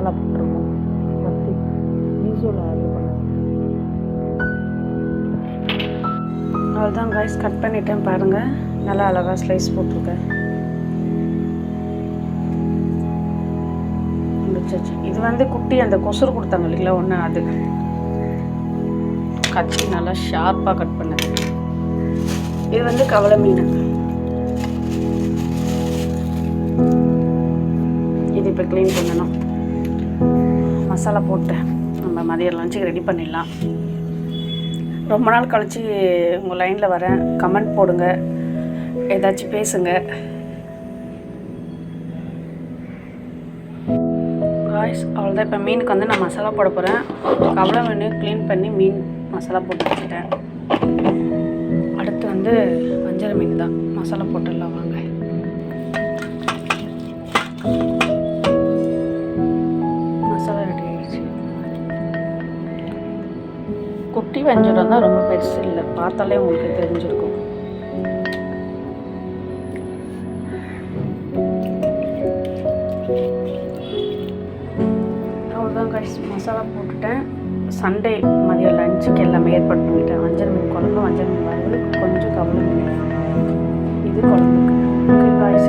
மசாலா போட்டுருவோம். பத்தி மீஷோவில் ஆர்டர் பண்ணேன். அவ்வளோதான் காய்ஸ், கட் பண்ணிட்டேன் பாருங்கள். நல்லா அழகாக ஸ்லைஸ் போட்டிருக்கேன். முடிச்சாச்சு. இது வந்து குட்டி அந்த கொசுறு கொடுத்தாங்க இல்லைங்களா ஒன்று, அது கத்தி நல்லா ஷார்ப்பாக கட் பண்ணது. இது வந்து கவலை மீன். இது இப்போ க்ளீன் பண்ணணும். மசாலா போட்டு நம்ம மதியம் லஞ்சுக்கு ரெடி பண்ணிடலாம். ரொம்ப நாள் கழித்து உங்கள் லைனில் வரேன். கமெண்ட் போடுங்க, ஏதாச்சும் பேசுங்க காய்ஸ். அவ்வளோதான். இப்போ மீனுக்கு வந்து நான் மசாலா போட போகிறேன். கவலை மீன் க்ளீன் பண்ணி மீன் மசாலா போட்டு வச்சுட்டேன். அடுத்து வந்து வஞ்சர மீன் தான். மசாலா போட்டுடலாம் வாங்க. மசாலா ரெடி ஆகிடுச்சு. குட்டி வஞ்சரம் தான், ரொம்ப பெருசு இல்லை. பார்த்தாலே உங்களுக்கு தெரிஞ்சிருக்கும். அவ்வளோதான் கைஸ், மசாலா போட்டுட்டேன். சண்டே மதியம் லஞ்சுக்கு எல்லாமே ஏற்பாடு பண்ணிட்டேன். வஞ்சர மீன் குழம்பு, வஞ்சர மீன் வறுவல், கொஞ்சம் கவலை மீன், இது குழம்புக்கு. Okay guys.